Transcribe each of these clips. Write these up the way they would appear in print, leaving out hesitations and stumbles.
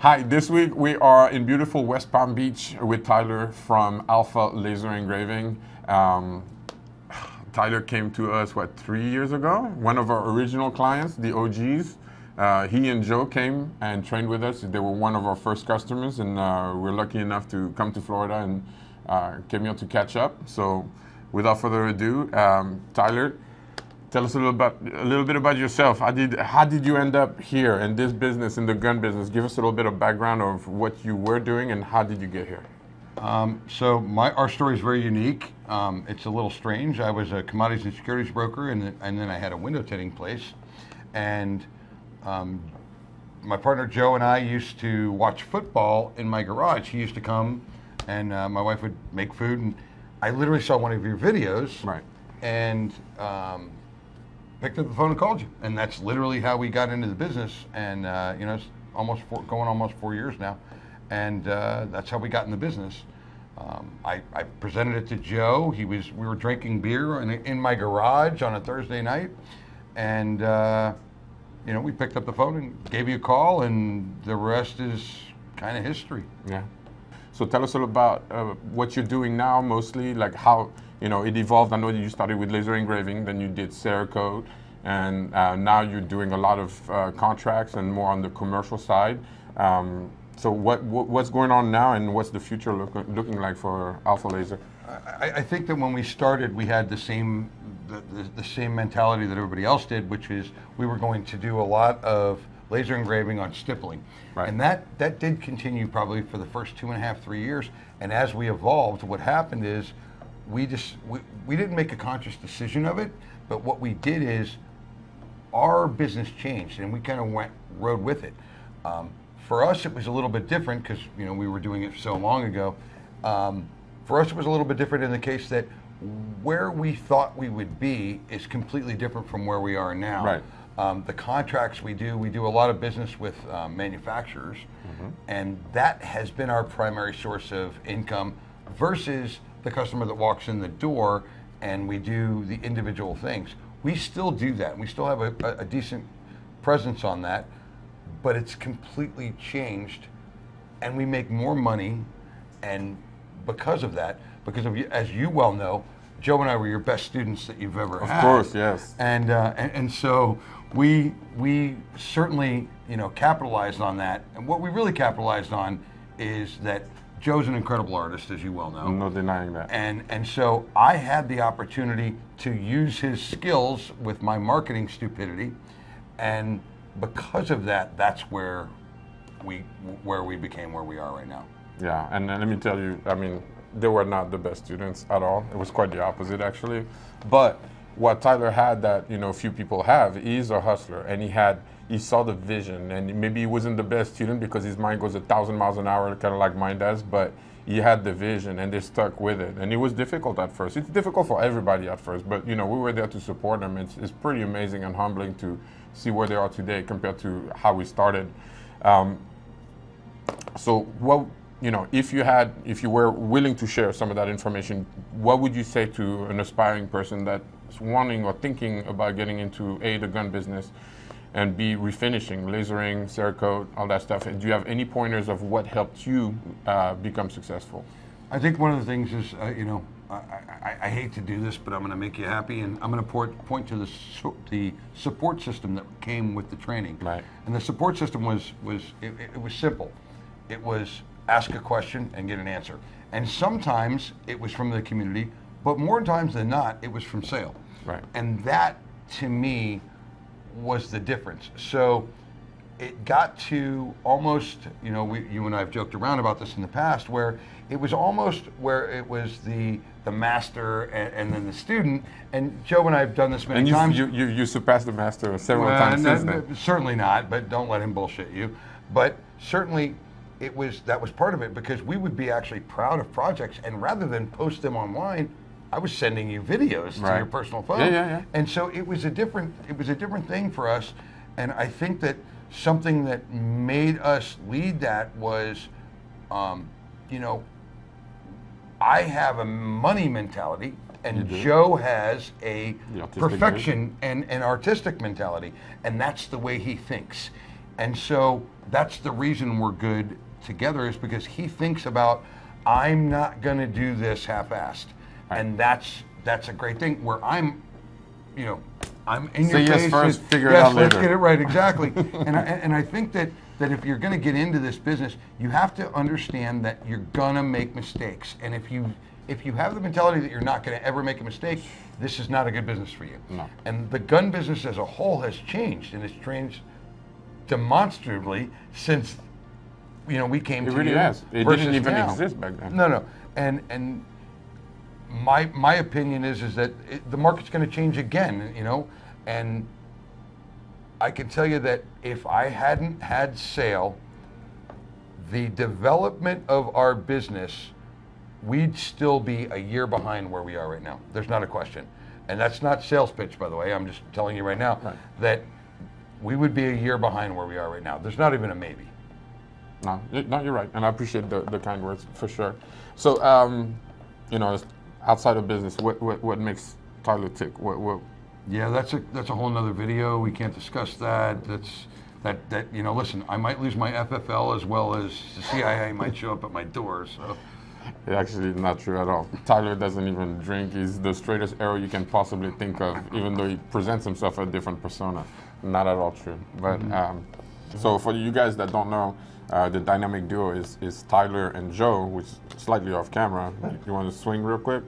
Hi, this week we are in beautiful West Palm Beach with Tyler from Alpha Laser Engraving. Tyler came to us, 3 years ago? One of our original clients, the OGs. He and Joe came and trained with us. They were one of our first customers, and we're lucky enough to come to Florida and came here to catch up. So without further ado, Tyler, tell us a little bit about yourself. How did you end up here in this business, in the gun business? Give us a little bit of background of what you were doing and how did you get here? Our story is very unique. It's a little strange. I was a commodities and securities broker, and then I had a window tinting place. And my partner Joe and I used to watch football in my garage. He used to come, and my wife would make food, and I literally saw one of your videos. Right. And picked up the phone and called you, and that's literally how we got into the business. And it's going almost 4 years now, and that's how we got in the business. I presented it to Joe. We were drinking beer in my garage on a Thursday night, and we picked up the phone and gave you a call, and the rest is kind of history. Yeah. So tell us a little about what you're doing now, mostly, like how it evolved. I know you started with laser engraving, then you did Cerakote, and now you're doing a lot of contracts and more on the commercial side. So what's going on now, and what's the future looking like for Alpha Laser? I think that when we started, we had the same mentality that everybody else did, which is we were going to do a lot of laser engraving on stippling. Right. And that did continue probably for the first 2.5, 3 years. And as we evolved, what happened is we didn't make a conscious decision of it, but what we did is our business changed, and we kind of rode with it. For us, it was a little bit different because we were doing it so long ago. For us, it was a little bit different in the case that where we thought we would be is completely different from where we are now. Right. The contracts we do a lot of business with manufacturers, and that has been our primary source of income versus the customer that walks in the door and we do the individual things. We still do that. We still have a decent presence on that, but it's completely changed, and we make more money. And because of that, as you well know, Joe and I were your best students that you've ever had. Of course, yes. And so we certainly capitalized on that. And what we really capitalized on is that Joe's an incredible artist, as you well know. No denying that. And so I had the opportunity to use his skills with my marketing stupidity, and because of that, that's where we became where we are right now. Yeah, and let me tell you, they were not the best students at all. It was quite the opposite, actually. But what Tyler had that few people have, he's a hustler, and he saw the vision. And maybe he wasn't the best student because his mind goes 1,000 miles an hour, kind of like mine does. But he had the vision, and they stuck with it. And it was difficult at first. It's difficult for everybody at first, but we were there to support them. It's pretty amazing and humbling to see where they are today compared to how we started. So what? If you were willing to share some of that information, what would you say to an aspiring person that's wanting or thinking about getting into the gun business, and B, refinishing, lasering, Cerakote, all that stuff? Do you have any pointers of what helped you become successful? I think one of the things is, I hate to do this, but I'm going to make you happy, and I'm going to point to the support system that came with the training. Right. And the support system was simple. It was ask a question and get an answer. And sometimes it was from the community, but more times than not, it was from sale. Right. And that, to me, was the difference. So it got to almost, you and I have joked around about this in the past, where it was almost where it was the master and then the student. And Joe and I have done this many times. You surpassed the master several times since then. Certainly not, but don't let him bullshit you. But certainly, that was part of it, because we would be actually proud of projects, and rather than post them online, I was sending you videos to your personal phone. Yeah. And so it was a different thing for us, and I think that something that made us lead that was, I have a money mentality, and Joe has a perfection and an artistic mentality, and that's the way he thinks. And so that's the reason we're good together, is because he thinks about, I'm not going to do this half-assed. And that's a great thing, where I'm in your Say yes face. first, figure it out let's later. get it right, exactly. and I think that if you're going to get into this business, you have to understand that you're going to make mistakes. And if you have the mentality that you're not going to ever make a mistake, this is not a good business for you. No. And the gun business as a whole has changed, and it's changed demonstrably since we came to you. It really has. It versus didn't even now. exist back then. No. And my opinion is that the market's going to change again, and I can tell you that if I hadn't had sale, the development of our business, we'd still be a year behind where we are right now. There's not a question. And that's not sales pitch, by the way. I'm just telling you right now that we would be a year behind where we are right now. There's not even a maybe. No, you're right, and I appreciate the kind words for sure. So, outside of business, what makes Tyler tick? What? Yeah, that's a whole nother video. We can't discuss that. Listen, I might lose my FFL as well as the CIA might show up at my door. So. It's actually not true at all. Tyler doesn't even drink. He's the straightest arrow you can possibly think of, even though he presents himself a different persona. Not at all true. But so for you guys that don't know, the dynamic duo is Tyler and Joe, which is slightly off camera. You want to swing real quick?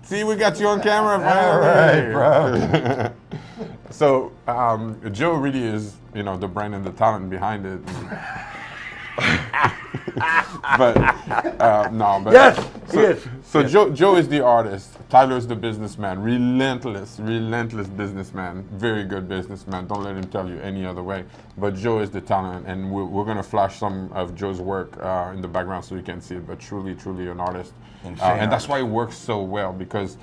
See, we got you on camera, bro. All right, bro. So Joe really is, the brain and the talent behind it. But yes, yes. So yes. Joe is the artist. Tyler is the businessman. Relentless businessman. Very good businessman. Don't let him tell you any other way. But Joe is the talent, and we're gonna flash some of Joe's work in the background so you can see it. But truly an artist, and that's why it works so well, because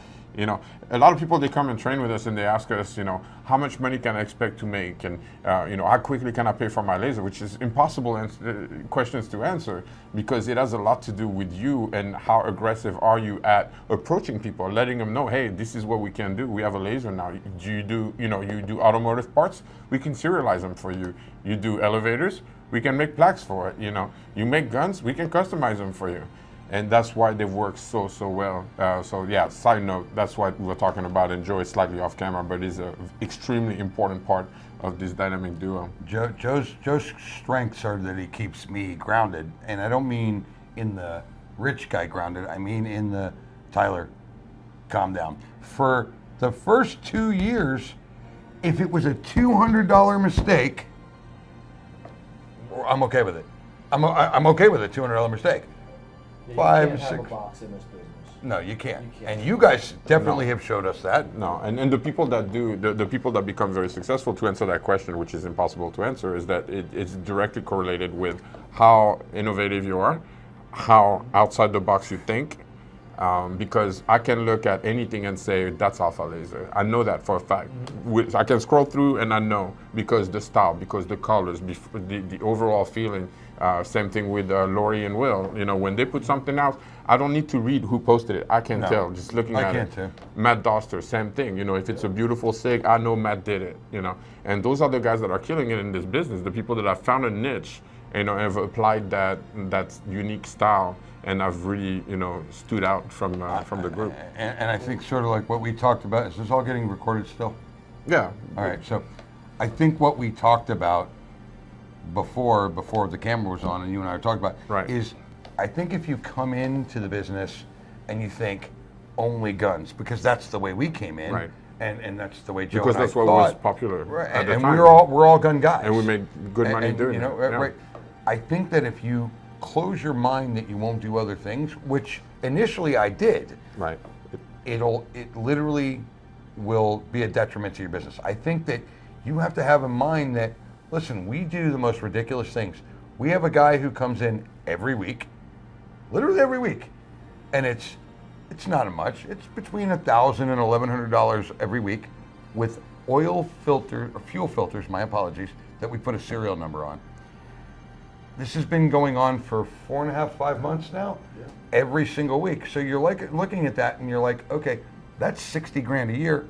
a lot of people, they come and train with us and they ask us, how much money can I expect to make, and how quickly can I pay for my laser, which is impossible questions to answer, because it has a lot to do with you and how aggressive are you at approaching people, letting them know, hey, this is what we can do. We have a laser now. You do automotive parts, we can serialize them for you. You do elevators, we can make plaques for it. You make guns, we can customize them for you. And that's why they work so well. So yeah, side note, that's what we're talking about. And Joe is slightly off camera, but he's an extremely important part of this dynamic duo. Joe's strengths are that he keeps me grounded. And I don't mean in the rich guy grounded, I mean in the Tyler, calm down. For the first 2 years, if it was a $200 mistake, I'm okay with it. I'm okay with a $200 mistake. You 5, can't 6. have a box in this business. No, you can't. And you guys definitely have showed us that. No, and the people that do, the people that become very successful, to answer that question, which is impossible to answer, is that it's directly correlated with how innovative you are, how outside the box you think, because I can look at anything and say, that's Alpha Laser. I know that for a fact. I can scroll through and I know, because the style, because the colors, the overall feeling. Same thing with Lori and Will. When they put something out, I don't need to read who posted it. I can tell just looking at it. Too. Matt Doster, same thing. If it's a beautiful SIG, I know Matt did it. And those are the guys that are killing it in this business. The people that have found a niche, have applied that unique style, and have really, stood out from the group. And I think sort of like what we talked about, is this all getting recorded still? Yeah. All right. So I think what we talked about before the camera was on and you and I were talking about is, I think if you come into the business and you think only guns, because that's the way we came in, right. and that's the way Joe because and that's I what thought, was popular right. at the and time. we're all gun guys, and we made good money doing it. Right. I think that if you close your mind that you won't do other things, which initially I did, right, it literally will be a detriment to your business. I think that you have to have in mind that, listen, we do the most ridiculous things. We have a guy who comes in every week, literally every week, and it's not much. It's between $1,000 and $1,100 every week, with fuel filters, my apologies, that we put a serial number on. This has been going on for 4.5, 5 months now, every single week. So you're like looking at that and you're like, okay, that's $60 grand a year.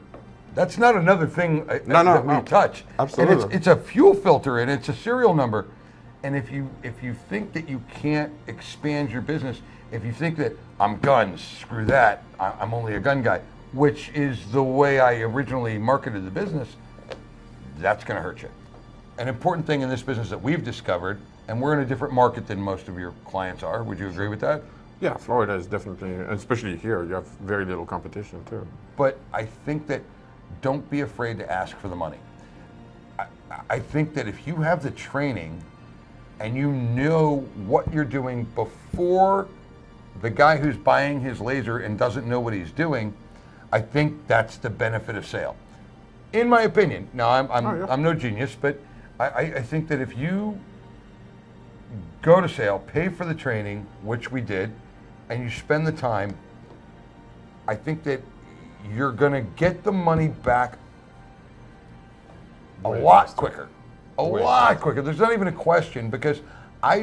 That's not another thing No, we touch. Absolutely. And it's a fuel filter and it's a serial number. And if you think that you can't expand your business, if you think that I'm guns, screw that, I'm only a gun guy, which is the way I originally marketed the business, that's going to hurt you. An important thing in this business that we've discovered, and we're in a different market than most of your clients are. Would you agree with that? Yeah, Florida is definitely, especially here, you have very little competition too. But I think that don't be afraid to ask for the money. I think that if you have the training and you know what you're doing before the guy who's buying his laser and doesn't know what he's doing, I think that's the benefit of sale. In my opinion. Now, I'm no genius, but I think that if you go to sale, pay for the training, which we did, and you spend the time, I think that you're going to get the money back a lot quicker. A lot quicker. There's not even a question, because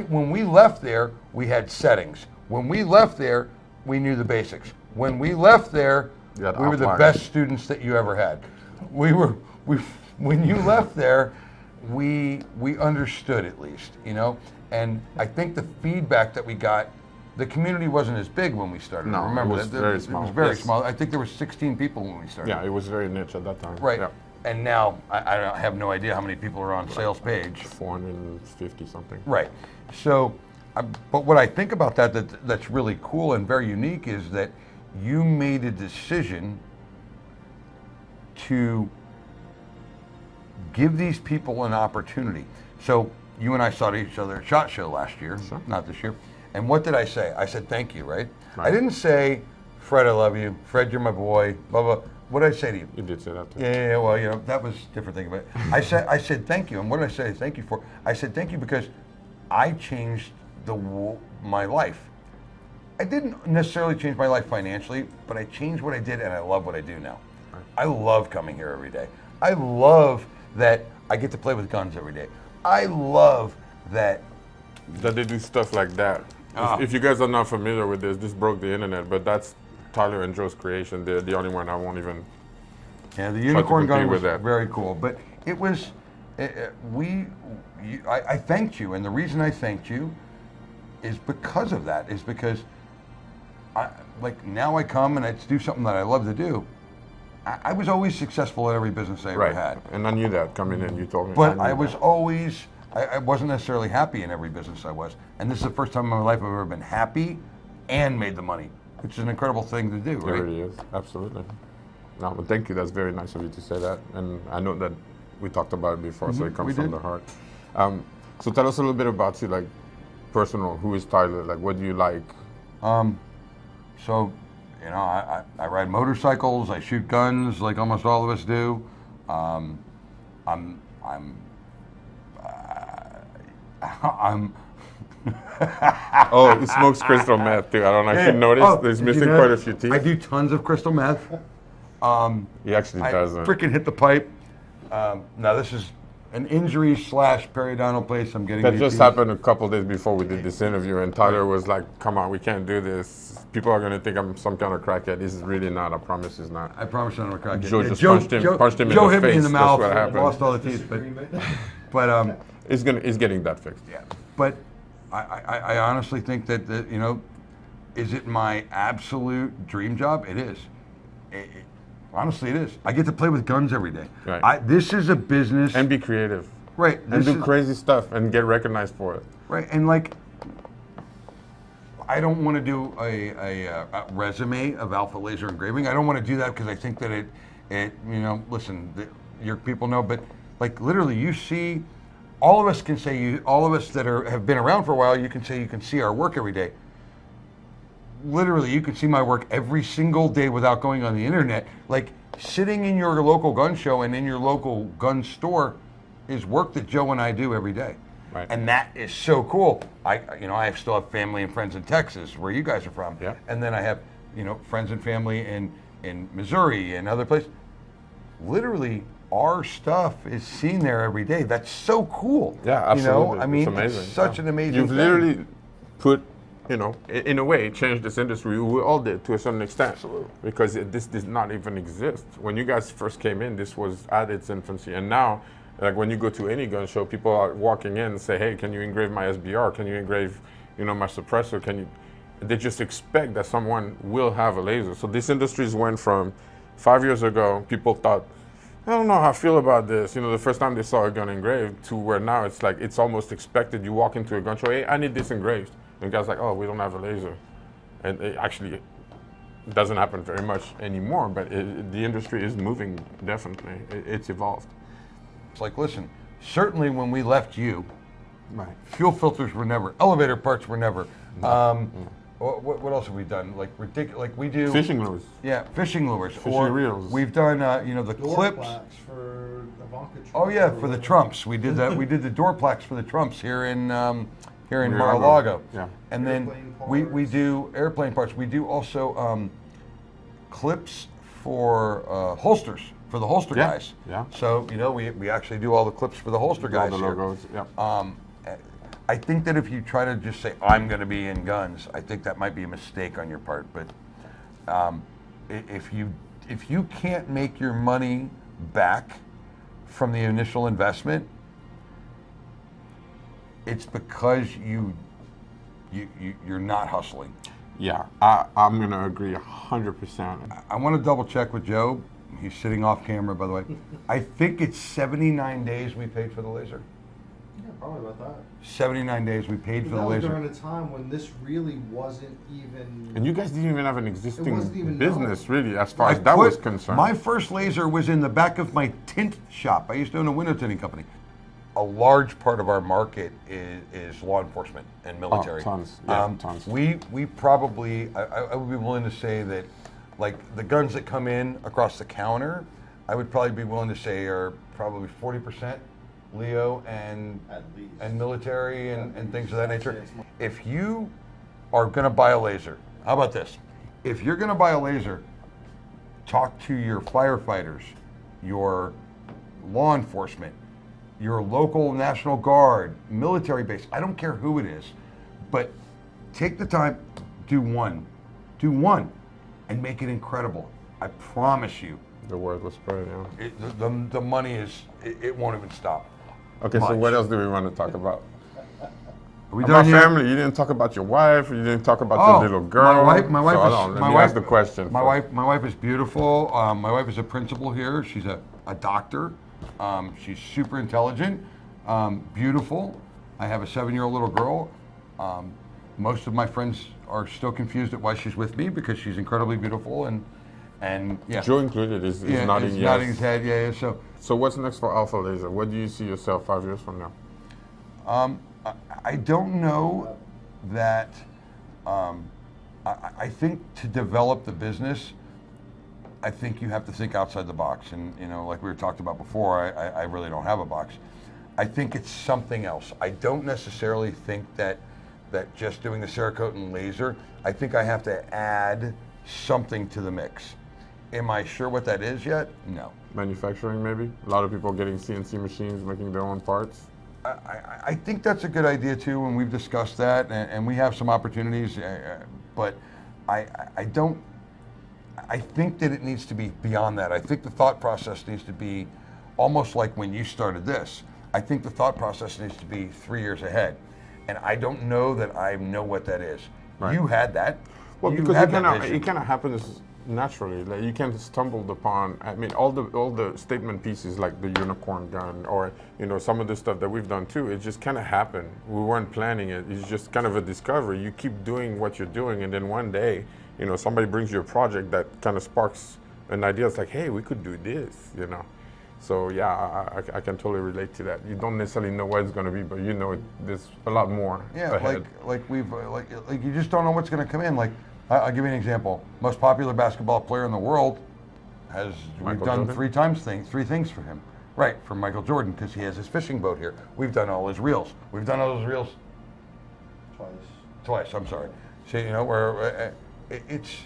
when we left there, we had settings. When we left there, we knew the basics. When we left there, we were the best students that you ever had. When you left there, we understood at least, you know? And I think the feedback that we got, the community wasn't as big when we started. No, remember, it was very small. It was very small. I think there were 16 people when we started. Yeah, it was very niche at that time. Right. Yeah. And now, I have no idea how many people are on sales page. 450 something. Right. So, but what I think about that's really cool and very unique is that you made a decision to give these people an opportunity. So you and I saw each other at SHOT Show last year, not this year. And what did I say? I said, thank you, right? I didn't say, Fred, I love you. Fred, you're my boy, blah, blah. What did I say to you? You did say that too. Yeah, well, you know, that was a different thing. But I said thank you. And what did I say thank you for? I said thank you because I changed my life. I didn't necessarily change my life financially, but I changed what I did, and I love what I do now. Right. I love coming here every day. I love that I get to play with guns every day. I love that they do stuff like that. If you guys are not familiar with this broke the internet, but that's Tyler and Joe's creation. They're the only one I won't even. Yeah, the unicorn gun was very cool, but it was. I thanked you, and the reason I thanked you is because of that. Is because now I come and I do something that I love to do. I was always successful at every business I ever had. And I knew that coming in. You told me. But I was always. I wasn't necessarily happy in every business I was. And this is the first time in my life I've ever been happy and made the money, which is an incredible thing to do, right? It really is, absolutely. No, but thank you, that's very nice of you to say that. And I know that we talked about it before, so it comes from the heart. So tell us a little bit about you, like personal, who is Tyler? Like, what do you like? So, you know, I ride motorcycles, I shoot guns like almost all of us do. Oh, he smokes crystal meth too. I don't know if you noticed. He's missing quite a few teeth. I do tons of crystal meth. He actually doesn't. I freaking hit the pipe. Now this is an injury / periodontal place. I'm getting. That just happened a couple days before we did this interview, and Tyler was like, "Come on, we can't do this. People are gonna think I'm some kind of crackhead. This is really not. I promise it's not." I promise I'm a crackhead. Joe just punched him Joe in the face. Joe hit me in the mouth. That's what happened. Lost all the teeth, but He's getting that fixed. Yeah, but I honestly think that you know, is it my absolute dream job? It is. Honestly, it is. I get to play with guns every day. Right. This is a business. And be creative. Right. And do crazy stuff and get recognized for it. Right. And like, I don't want to do a resume of Alpha Laser Engraving. I don't want to do that because I think that it you know, listen, your people know, but like literally you see, all of us can say, all of us that have been around for a while, you can say you can see our work every day. Literally, you can see my work every single day without going on the internet. Like sitting in your local gun show and in your local gun store is work that Joe and I do every day. Right. And that is so cool. I still have family and friends in Texas, where you guys are from. Yeah. And then I have, friends and family in Missouri and other places. Literally, our stuff is seen there every day. That's so cool. Yeah, absolutely. It's amazing. It's such an amazing You've thing. literally put you know, in a way, it changed this industry. We all did to a certain extent. Absolutely. Because this did not even exist. When you guys first came in, this was at its infancy. And now, like when you go to any gun show, people are walking in and say, hey, can you engrave my SBR? Can you engrave, you know, my suppressor? Can you? They just expect that someone will have a laser. So this industry went from 5 years ago, people thought, I don't know how I feel about this. You know, the first time they saw a gun engraved to where now it's like, it's almost expected. You walk into a gun show, hey, I need this engraved. And the guy's like, oh, we don't have a laser. And it actually doesn't happen very much anymore, but the industry is moving, definitely. It's evolved. It's like, listen, certainly when we left you, Right. fuel filters were never, elevator parts were never. What else have we done? Like ridiculous, like we do Fishing lures. Yeah, fishing lures. Fishing reels. We've done, you know, the Door clips. plaques for Ivanka Trump. Oh yeah, for the Trumps. We did that. We did the door plaques for the Trumps here in Mar-a-Lago. Mar-a-Lago. Yeah. And then Airplane we parts. do airplane parts. We do also clips for holsters for the holster Yeah, guys. yeah. So you know we actually do all the clips for the holster All guys the here. logos. Yeah. I think that if you try to just say, I'm going to be in guns, I think that might be a mistake on your part. But if you can't make your money back from the initial investment, it's because you're not hustling. Yeah, I'm going to agree 100%. I want to double check with Joe. He's sitting off camera, by the way. I think it's 79 days we paid for the laser. Yeah, probably about that. 79 days we paid for the That was laser. during a time when this really wasn't even. And you guys didn't even have an existing wasn't even business, known. really, as far as that was concerned. My first laser was in the back of my tint shop. I used to own a window tinting company. A large part of our market is law enforcement and military. Tons. Yeah, tons. We probably, I would be willing to say that, like the guns that come in across the counter, I would probably be willing to say are probably 40% Leo and At least. and military and things of that nature. Yes. If you are going to buy a laser, how about this? If you're going to buy a laser, talk to your firefighters, your law enforcement, your local National Guard, military base. I don't care who it is, but take the time, do one, and make it incredible. I promise you, The word was spread, yeah. the money is, it won't even stop. Okay, so Much. what else do we want to talk about? Are we About done yet? family. You didn't talk about your wife. You didn't talk about your little girl. My wife so is, hold on, let my me wife, ask the question. My first. wife is beautiful. My wife is a principal here. She's a doctor. She's super intelligent, beautiful. I have a 7-year-old little girl. Most of my friends are still confused at why she's with me because she's incredibly beautiful and yeah. Joe included is Yeah, nodding he's yes. nodding his head. Yeah. So what's next for Alpha Laser? What do you see yourself 5 years from now? I don't know that. I think to develop the business, I think you have to think outside the box. And you know, like we were talked about before, I really don't have a box. I think it's something else. I don't necessarily think that just doing the Cerakote and laser. I think I have to add something to the mix. Am I sure what that is yet? No. Manufacturing, maybe? A lot of people getting CNC machines, making their own parts. I think that's a good idea too, and we've discussed that, and we have some opportunities, but I don't. I think that it needs to be beyond that. I think the thought process needs to be almost like when you started this. I think the thought process needs to be 3 years ahead, and I don't know that I know what that is. Right. You had that. Well, You because had that it vision. kind of happens naturally. Like you can't stumble upon. I mean, all the statement pieces like the unicorn gun, or you know, some of the stuff that we've done too. It just kind of happened. We weren't planning it. It's just kind of a discovery. You keep doing what you're doing, and then one day, you know, somebody brings you a project that kind of sparks an idea. It's like, hey, we could do this. You know. So yeah, I can totally relate to that. You don't necessarily know what it's going to be, but you know there's a lot more ahead. like you just don't know what's going to come in. Like I'll give you an example. Most popular basketball player in the world we've Michael done Jordan? three things for him. Right, for Michael Jordan because he has his fishing boat here. We've done all his reels. We've done all his reels twice. I'm sorry. So you know where it's.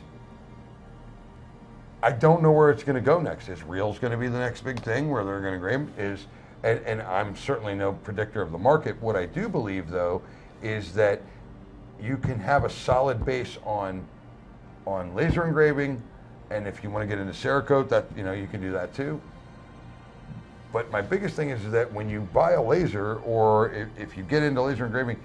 I don't know where it's going to go next. Is reels going to be the next big thing where they're going to grade? And I'm certainly no predictor of the market. What I do believe, though, is that you can have a solid base on laser engraving, and if you want to get into Cerakote, that you can do that too. But my biggest thing is that when you buy a laser, or if you get into laser engraving,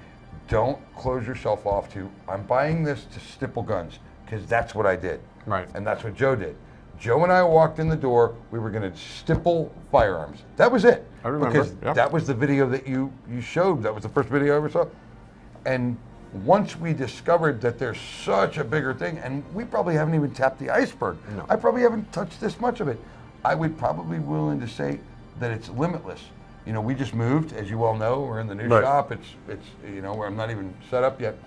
don't close yourself off to, I'm buying this to stipple guns, because that's what I did. Right. And that's what Joe did. Joe and I walked in the door, we were going to stipple firearms. That was it. I remember. Because that was the video that you showed. That was the first video I ever saw. And once we discovered that there's such a bigger thing, and we probably haven't even tapped the iceberg. No. I probably haven't touched this much of it. I would probably be willing to say that it's limitless. We just moved, as you all know. We're in the new shop. It's where I'm not even set up yet.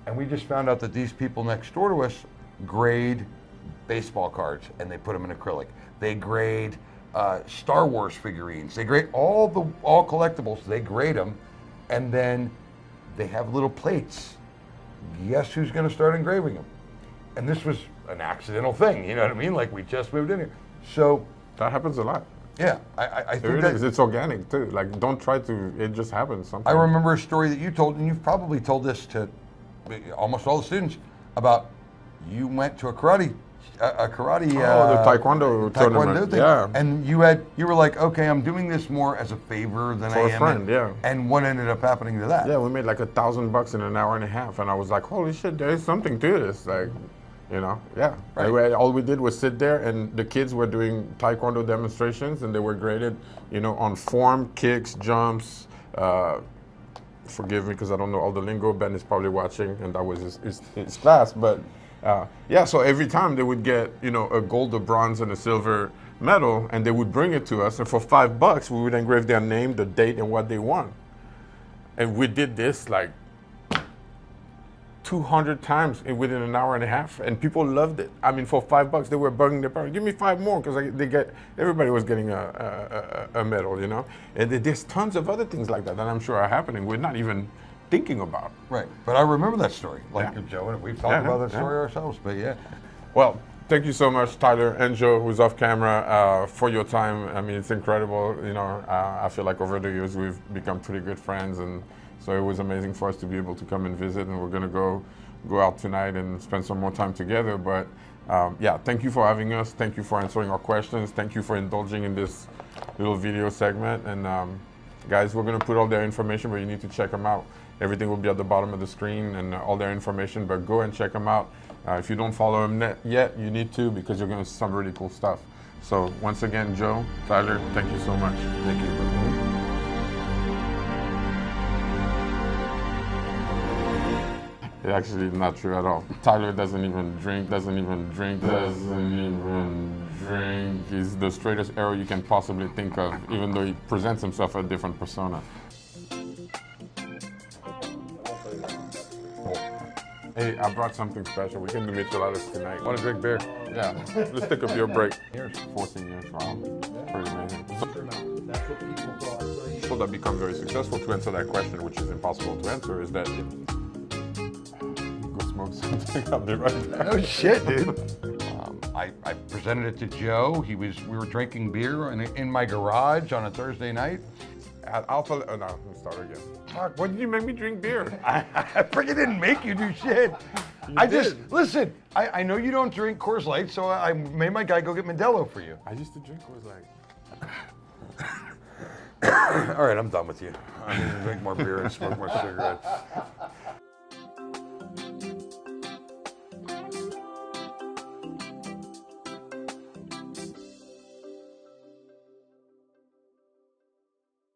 And we just found out that these people next door to us grade baseball cards, and they put them in acrylic. They grade Star Wars figurines. They grade all collectibles. They grade them, and then they have little plates. Guess who's going to start engraving them? And this was an accidental thing. You know what I mean? Like, we just moved in here, so that happens a lot. Yeah, I think that it's organic too. Like, don't try to. It just happens. Sometimes. I remember a story that you told, and you've probably told this to almost all the students, about you went to a karate. The taekwondo tournament. Thing. Yeah. And you were like, okay, I'm doing this more as a favor than for I a am. friend, yeah. And what ended up happening to that? Yeah, we made like $1,000 in an hour and a half, and I was like, holy shit, there is something to this. Like, yeah. Right. Anyway, all we did was sit there, and the kids were doing taekwondo demonstrations, and they were graded, on form, kicks, jumps. Forgive me because I don't know all the lingo. Ben is probably watching, and that was his class, but. So every time they would get, a gold, a bronze, and a silver medal, and they would bring it to us, and for $5, we would engrave their name, the date, and what they won. And we did this like 200 times within an hour and a half, and people loved it. I mean, for $5, they were bugging their parents, give me 5 more, because everybody was getting a medal, And there's tons of other things like that I'm sure are happening. We're not even thinking about. Right, but I remember that story. Joe, and we've talked about that story ourselves, but yeah. Well, thank you so much, Tyler and Joe, who's off camera, for your time. I mean, it's incredible. I feel like over the years we've become pretty good friends, and so it was amazing for us to be able to come and visit, and we're gonna go out tonight and spend some more time together. But thank you for having us. Thank you for answering our questions. Thank you for indulging in this little video segment. And guys, we're gonna put all their information, but you need to check them out. Everything will be at the bottom of the screen and all their information, but go and check them out. If you don't follow them yet, you need to, because you're going to see some really cool stuff. So once again, Joe, Tyler, thank you so much. Thank you. It's actually not true at all. Tyler doesn't even drink. He's the straightest arrow you can possibly think of, even though he presents himself a different persona. Hey, I brought something special. We can do micheladas tonight. Want to drink beer? Yeah. Let's take a beer break. Here's 14 years. Wow. Pretty amazing. That's what people thought. People that become very successful, to answer that question, which is impossible to answer, is that go smoke something. I'll be right back. No shit, dude. I presented it to Joe. We were drinking beer in my garage on a Thursday night. At Alpha, no, let me start again. Fuck, why did you make me drink beer? I freaking didn't make you do shit. Listen, I know you don't drink Coors Light, so I made my guy go get Modelo for you. I used to drink Coors Light. All right, I'm done with you. I need to drink more beer and smoke more cigarettes.